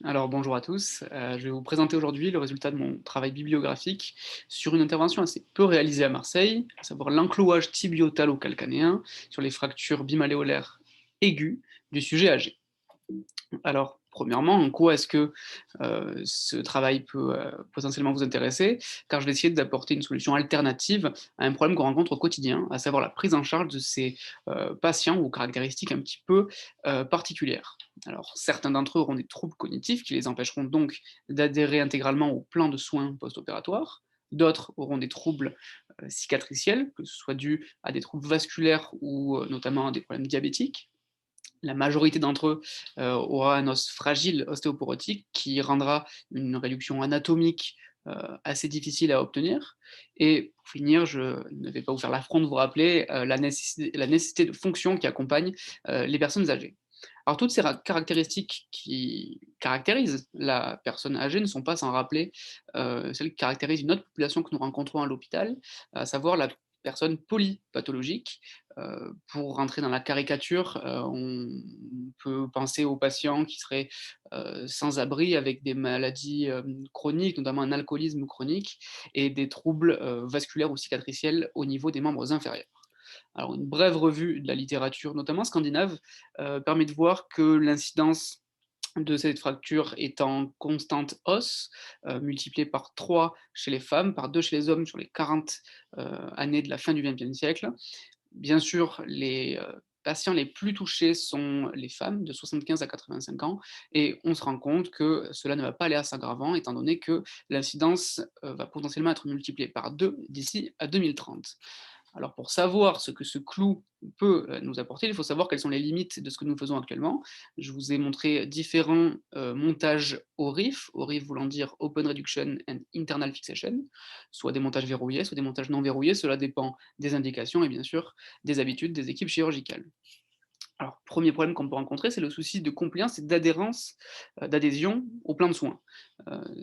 Alors bonjour à tous, je vais vous présenter aujourd'hui le résultat de mon travail bibliographique sur une intervention assez peu réalisée à Marseille, à savoir l'enclouage tibio-talo-calcanéen sur les fractures bimalléolaires aiguës du sujet âgé. Alors, premièrement, en quoi est-ce que ce travail peut potentiellement vous intéresser? Car je vais essayer d'apporter une solution alternative à un problème qu'on rencontre au quotidien, à savoir la prise en charge de ces patients aux caractéristiques un petit peu particulières. Alors, certains d'entre eux auront des troubles cognitifs qui les empêcheront donc d'adhérer intégralement au plan de soins post-opératoire. D'autres auront des troubles cicatriciels, que ce soit dû à des troubles vasculaires ou notamment à des problèmes diabétiques. La majorité d'entre eux aura un os fragile ostéoporotique qui rendra une réduction anatomique assez difficile à obtenir. Et pour finir, je ne vais pas vous faire l'affront de vous rappeler la nécessité de fonction qui accompagne les personnes âgées. Alors toutes ces caractéristiques qui caractérisent la personne âgée ne sont pas sans rappeler celles qui caractérisent une autre population que nous rencontrons à l'hôpital, à savoir la personne polypathologique. Pour rentrer dans la caricature, on peut penser aux patients qui seraient sans abri avec des maladies chroniques, notamment un alcoolisme chronique et des troubles vasculaires ou cicatriciels au niveau des membres inférieurs. Alors une brève revue de la littérature, notamment scandinave, permet de voir que l'incidence de cette fracture est en constante hausse, multipliée par 3 chez les femmes, par 2 chez les hommes sur les 40 années de la fin du XXe siècle. Bien sûr, les patients les plus touchés sont les femmes de 75 à 85 ans et on se rend compte que cela ne va pas aller à s'aggravant étant donné que l'incidence, va potentiellement être multipliée par 2 d'ici à 2030. Alors pour savoir ce que ce clou peut nous apporter, il faut savoir quelles sont les limites de ce que nous faisons actuellement. Je vous ai montré différents montages au RIF voulant dire Open Reduction and Internal Fixation, soit des montages verrouillés, soit des montages non verrouillés, cela dépend des indications et bien sûr des habitudes des équipes chirurgicales. Alors, premier problème qu'on peut rencontrer, c'est le souci de compliance et d'adhérence, d'adhésion au plan de soins.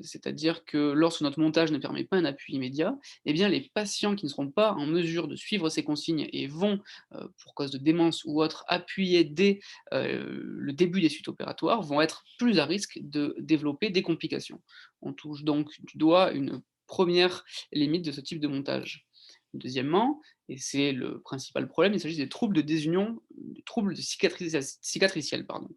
C'est-à-dire que lorsque notre montage ne permet pas un appui immédiat, eh bien les patients qui ne seront pas en mesure de suivre ces consignes et vont, pour cause de démence ou autre, appuyer dès, le début des suites opératoires, vont être plus à risque de développer des complications. On touche donc du doigt une première limite de ce type de montage. Deuxièmement, et c'est le principal problème, il s'agit des troubles de désunion, des troubles de cicatriciels, pardon.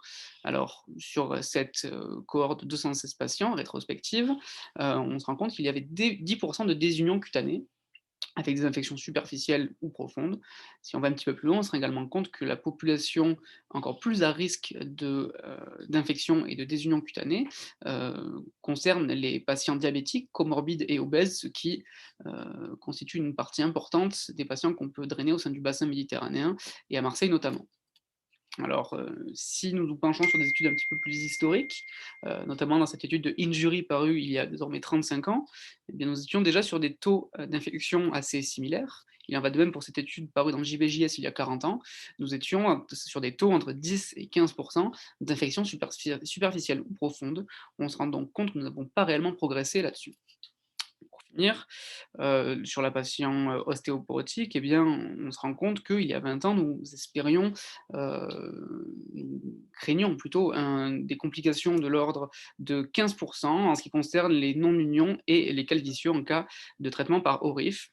Alors, sur cette cohorte de 216 patients rétrospective, on se rend compte qu'il y avait 10% de désunion cutanée, avec des infections superficielles ou profondes. Si on va un petit peu plus loin, on se rend également compte que la population encore plus à risque d'infection et de désunion cutanée concerne les patients diabétiques, comorbides et obèses, ce qui constitue une partie importante des patients qu'on peut drainer au sein du bassin méditerranéen et à Marseille notamment. Alors, si nous nous penchons sur des études un petit peu plus historiques, notamment dans cette étude de Injury parue il y a désormais 35 ans, eh bien, nous étions déjà sur des taux, d'infection assez similaires. Il en va de même pour cette étude parue dans JBJS il y a 40 ans. Nous étions sur des taux entre 10 et 15 d'infections superficielles ou profondes. On se rend donc compte que nous n'avons pas réellement progressé là-dessus. Pour finir, sur la patient, ostéoporotique, eh bien, on se rend compte qu'il y a 20 ans, nous espérions, nous craignions plutôt des complications de l'ordre de 15 en ce qui concerne les non-unions et les calvitieux en cas de traitement par ORIF.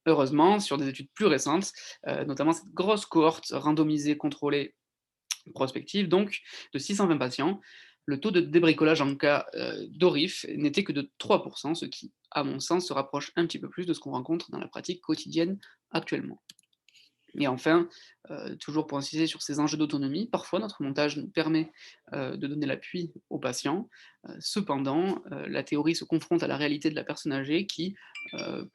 Heureusement, sur des études plus récentes, notamment cette grosse cohorte randomisée, contrôlée, prospective donc, de 620 patients, le taux de débricolage en cas d'ORIF n'était que de 3%, ce qui, à mon sens, se rapproche un petit peu plus de ce qu'on rencontre dans la pratique quotidienne actuellement. Et enfin, toujours pour insister sur ces enjeux d'autonomie, parfois notre montage nous permet de donner l'appui aux patients. Cependant, la théorie se confronte à la réalité de la personne âgée qui,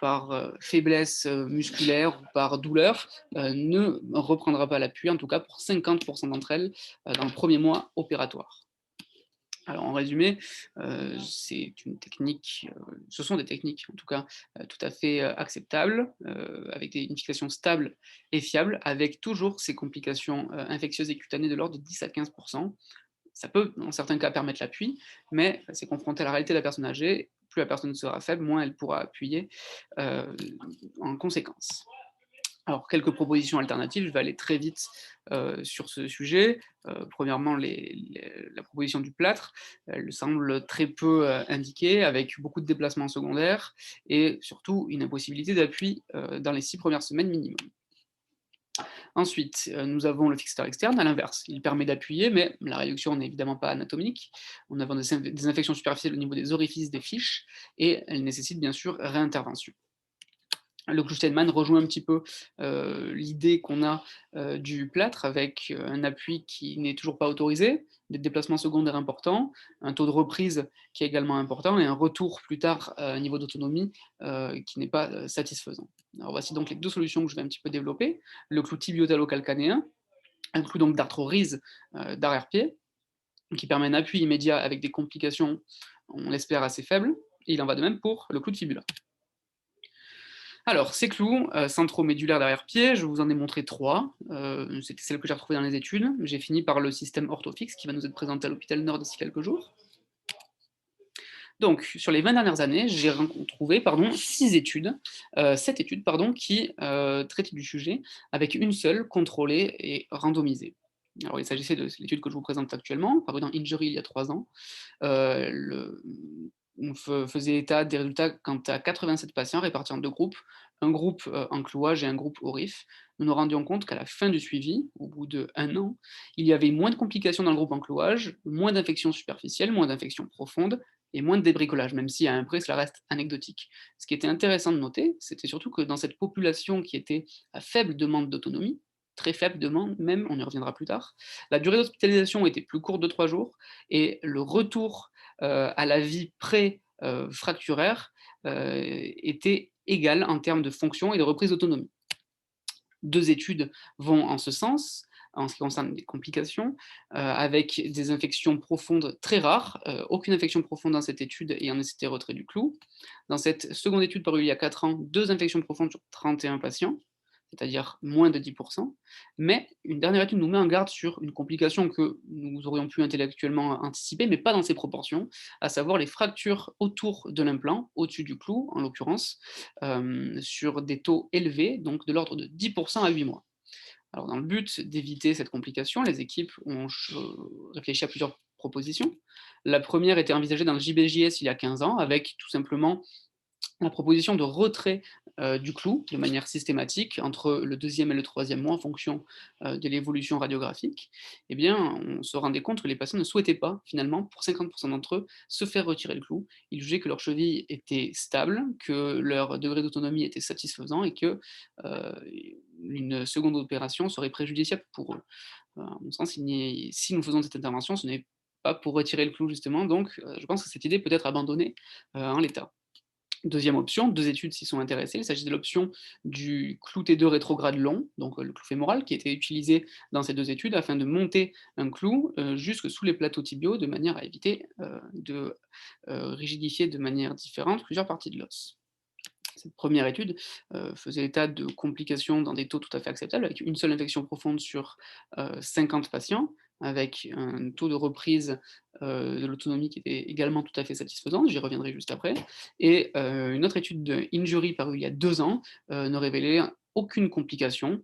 par faiblesse musculaire ou par douleur, ne reprendra pas l'appui, en tout cas pour 50% d'entre elles, dans le premier mois opératoire. Alors en résumé, c'est une technique, ce sont des techniques en tout cas, tout à fait, acceptables, avec une fixation stable et fiable, avec toujours ces complications, infectieuses et cutanées de l'ordre de 10 à 15. Ça peut, dans certains cas, permettre l'appui, mais c'est confronté à la réalité de la personne âgée. Plus la personne sera faible, moins elle pourra appuyer, heu, en conséquence. Alors, quelques propositions alternatives, je vais aller très vite sur ce sujet. Premièrement, la proposition du plâtre, elle semble très peu indiquée, avec beaucoup de déplacements secondaires et surtout une impossibilité d'appui dans les 6 premières semaines minimum. Ensuite, nous avons le fixateur externe, à l'inverse. Il permet d'appuyer, mais la réduction n'est évidemment pas anatomique. On a des infections superficielles au niveau des orifices des fiches et elle nécessite bien sûr réintervention. Le clou Steinmann rejoint un petit peu l'idée qu'on a du plâtre avec un appui qui n'est toujours pas autorisé, des déplacements secondaires importants, un taux de reprise qui est également important et un retour plus tard à un niveau d'autonomie qui n'est pas satisfaisant. Alors voici donc les deux solutions que je vais un petit peu développer. Le clou tibiotalo-calcanéen, un clou donc d'arthroryse d'arrière-pied, qui permet un appui immédiat avec des complications, on l'espère, assez faibles. Et il en va de même pour le clou de fibula. Alors, ces clous centromédulaires d'arrière-pied, je vous en ai montré 3. C'était celles que j'ai retrouvées dans les études. J'ai fini par le système orthofix qui va nous être présenté à l'hôpital Nord d'ici quelques jours. Donc, sur les 20 dernières années, j'ai trouvé 7 études qui traitaient du sujet avec une seule contrôlée et randomisée. Alors, il s'agissait de l'étude que je vous présente actuellement, parue dans Injury il y a 3 ans. On faisait état des résultats quant à 87 patients répartis en 2 groupes, un groupe en clouage et un groupe au RIF. Nous nous rendions compte qu'à la fin du suivi, au bout d'1 an, il y avait moins de complications dans le groupe en clouage, moins d'infections superficielles, moins d'infections profondes et moins de débricolage, même si à un prix cela reste anecdotique. Ce qui était intéressant de noter, c'était surtout que dans cette population qui était à faible demande d'autonomie, très faible demande même, on y reviendra plus tard, la durée d'hospitalisation était plus courte de 3 jours et le retour à la vie pré-fracturaire était égal en termes de fonction et de reprise d'autonomie. 2 études vont en ce sens, en ce qui concerne les complications, avec des infections profondes très rares, aucune infection profonde dans cette étude ayant nécessité retrait du clou. Dans cette seconde étude parue il y a 4 ans, 2 infections profondes sur 31 patients, c'est-à-dire moins de 10%. Mais une dernière étude nous met en garde sur une complication que nous aurions pu intellectuellement anticiper, mais pas dans ces proportions, à savoir les fractures autour de l'implant, au-dessus du clou en l'occurrence, sur des taux élevés, donc de l'ordre de 10% à 8 mois. Alors dans le but d'éviter cette complication, les équipes ont réfléchi à plusieurs propositions. La première était envisagée dans le JBJS il y a 15 ans, avec tout simplement la proposition de retrait du clou de manière systématique entre le 2e et le 3e mois en fonction de l'évolution radiographique. Eh bien, on se rendait compte que les patients ne souhaitaient pas, finalement, pour 50% d'entre eux, se faire retirer le clou. Ils jugeaient que leur cheville était stable, que leur degré d'autonomie était satisfaisant et que une seconde opération serait préjudiciable pour eux. À mon sens, si nous faisons cette intervention, ce n'est pas pour retirer le clou justement, donc je pense que cette idée peut être abandonnée en l'état. Deuxième option, 2 études s'y sont intéressées. Il s'agit de l'option du clou T2 rétrograde long, donc le clou fémoral, qui était utilisé dans ces 2 études afin de monter un clou jusque sous les plateaux tibiaux, de manière à éviter de rigidifier de manière différente plusieurs parties de l'os. Cette première étude faisait état de complications dans des taux tout à fait acceptables, avec une seule infection profonde sur 50 patients, avec un taux de reprise de l'autonomie qui était également tout à fait satisfaisant, j'y reviendrai juste après. Et une autre étude de Injury parue il y a 2 ans ne révélait aucune complication,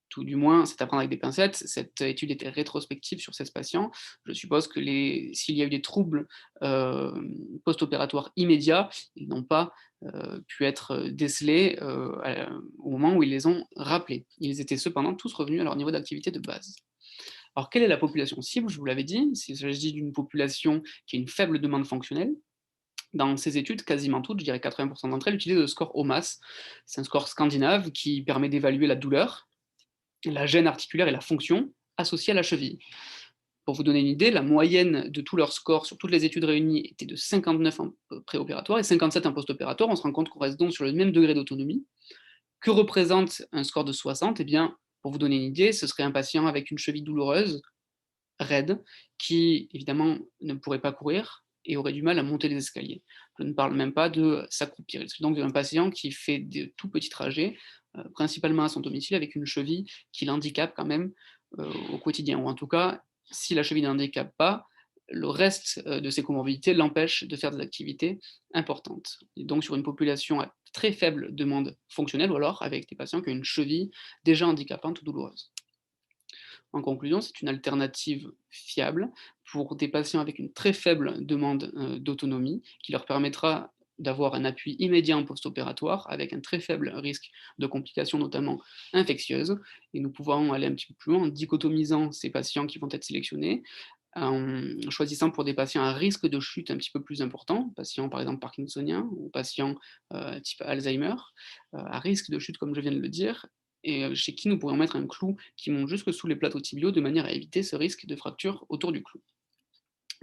tout du moins, c'est à prendre avec des pincettes. Cette étude était rétrospective sur 16 patients. Je suppose que s'il y a eu des troubles post-opératoires immédiats, ils n'ont pas pu être décelés au moment où ils les ont rappelés. Ils étaient cependant tous revenus à leur niveau d'activité de base. Alors, quelle est la population cible? Je vous l'avais dit, il s'agit d'une population qui a une faible demande fonctionnelle. Dans ces études, quasiment toutes, je dirais 80% d'entre elles, utilisent le score OMAS. C'est un score scandinave qui permet d'évaluer la douleur, la gêne articulaire et la fonction associée à la cheville. Pour vous donner une idée, la moyenne de tous leurs scores sur toutes les études réunies était de 59 en préopératoire et 57 en post-opératoire. On se rend compte qu'on reste donc sur le même degré d'autonomie. Que représente un score de 60? Eh bien, pour vous donner une idée, ce serait un patient avec une cheville douloureuse, raide, qui évidemment ne pourrait pas courir et aurait du mal à monter les escaliers. Je ne parle même pas de s'accroupir. Il s'agit donc d'un patient qui fait de tout petits trajets, principalement à son domicile, avec une cheville qui l'handicape quand même au quotidien. Ou en tout cas, si la cheville ne l'handicape pas, le reste de ses comorbidités l'empêche de faire des activités importantes. Et donc sur une population à très faible demande fonctionnelle, ou alors avec des patients qui ont une cheville déjà handicapante ou douloureuse. En conclusion, c'est une alternative fiable pour des patients avec une très faible demande d'autonomie, qui leur permettra d'avoir un appui immédiat en post-opératoire avec un très faible risque de complications, notamment infectieuses. Et nous pouvons aller un petit peu plus loin en dichotomisant ces patients qui vont être sélectionnés, en choisissant pour des patients à risque de chute un petit peu plus important, patients par exemple parkinsoniens ou patients type Alzheimer, à risque de chute comme je viens de le dire, et chez qui nous pourrions mettre un clou qui monte jusque sous les plateaux tibiaux de manière à éviter ce risque de fracture autour du clou.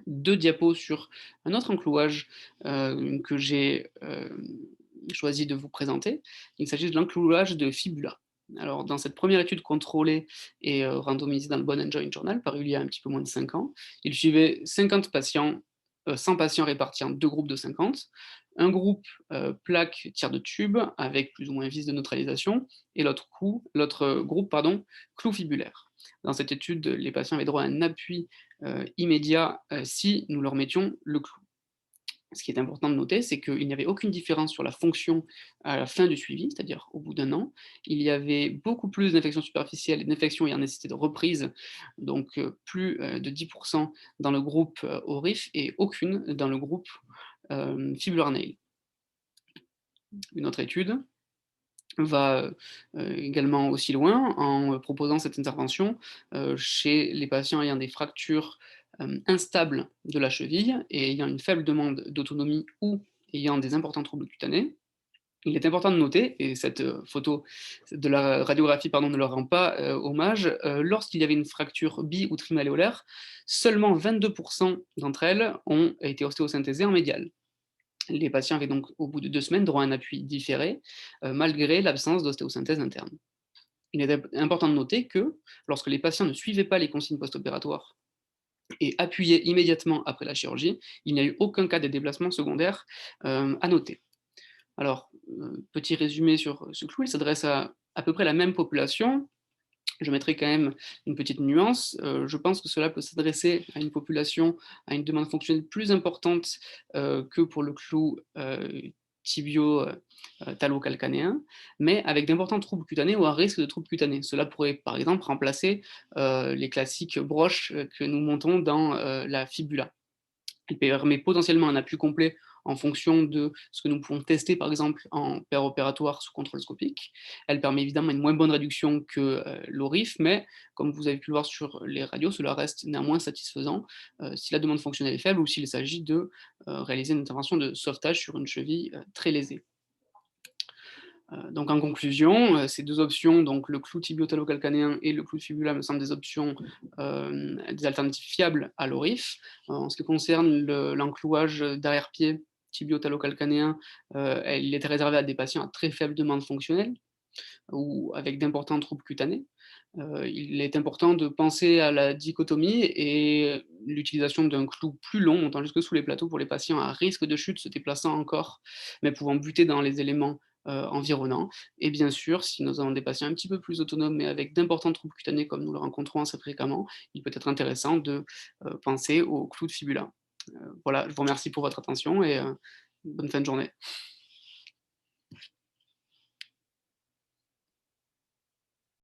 Deux diapos sur un autre enclouage que j'ai choisi de vous présenter. Il s'agit de l'enclouage de fibula. Alors, dans cette première étude contrôlée et randomisée dans le Bone and Joint Journal, paru il y a un petit peu moins de 5 ans, il suivait 50 patients, 100 patients répartis en deux groupes de 50. Un groupe plaque tiers de tube avec plus ou moins vis de neutralisation, et l'autre groupe, pardon, clou fibulaire. Dans cette étude, les patients avaient droit à un appui immédiat si nous leur mettions le clou. Ce qui est important de noter, c'est qu'il n'y avait aucune différence sur la fonction à la fin du suivi, c'est-à-dire au bout d'un an. Il y avait beaucoup plus d'infections superficielles et d'infections ayant nécessité de reprise, donc plus de 10% dans le groupe ORIF et aucune dans le groupe fibular nail. Une autre étude va également aussi loin en proposant cette intervention chez les patients ayant des fractures instables de la cheville et ayant une faible demande d'autonomie ou ayant des importants troubles cutanés. Il est important de noter, et cette photo de la radiographie pardon, ne leur rend pas hommage, lorsqu'il y avait une fracture bi- ou trimalléolaire, seulement 22% d'entre elles ont été ostéosynthésées en médial. Les patients avaient donc, au bout de 2 semaines, droit à un appui différé, malgré l'absence d'ostéosynthèse interne. Il est important de noter que, lorsque les patients ne suivaient pas les consignes post-opératoires et appuyaient immédiatement après la chirurgie, il n'y a eu aucun cas de déplacement secondaire à noter. Alors, petit résumé sur ce clou, il s'adresse à peu près la même population. Je mettrai quand même une petite nuance. Je pense que cela peut s'adresser à une population à une demande fonctionnelle plus importante que pour le clou tibio-talo-calcanéen, mais avec d'importants troubles cutanés ou un risque de troubles cutanés. Cela pourrait par exemple remplacer les classiques broches que nous montons dans la fibula. Elle permet potentiellement un appui complet en fonction de ce que nous pouvons tester, par exemple, en opératoire sous contrôle scopique. Elle permet évidemment une moins bonne réduction que l'ORIF, mais comme vous avez pu le voir sur les radios, cela reste néanmoins satisfaisant si la demande fonctionnelle est faible ou s'il s'agit de réaliser une intervention de sauvetage sur une cheville très lésée. Donc en conclusion, ces deux options, donc le clou tibio-talo-calcanéen et le clou de fibula me semblent des options, des alternatives fiables à l'ORIF. En ce qui concerne l'enclouage d'arrière-pied tibio-talo-calcanéen, il était réservé à des patients à très faible demande fonctionnelle ou avec d'importants troubles cutanés. Il est important de penser à la dichotomie et l'utilisation d'un clou plus long, montant jusque sous les plateaux pour les patients à risque de chute, se déplaçant encore, mais pouvant buter dans les éléments environnants. Et bien sûr, si nous avons des patients un petit peu plus autonomes, mais avec d'importants troubles cutanés, comme nous le rencontrons assez fréquemment, il peut être intéressant de penser au clou de fibula. Voilà, je vous remercie pour votre attention et bonne fin de journée.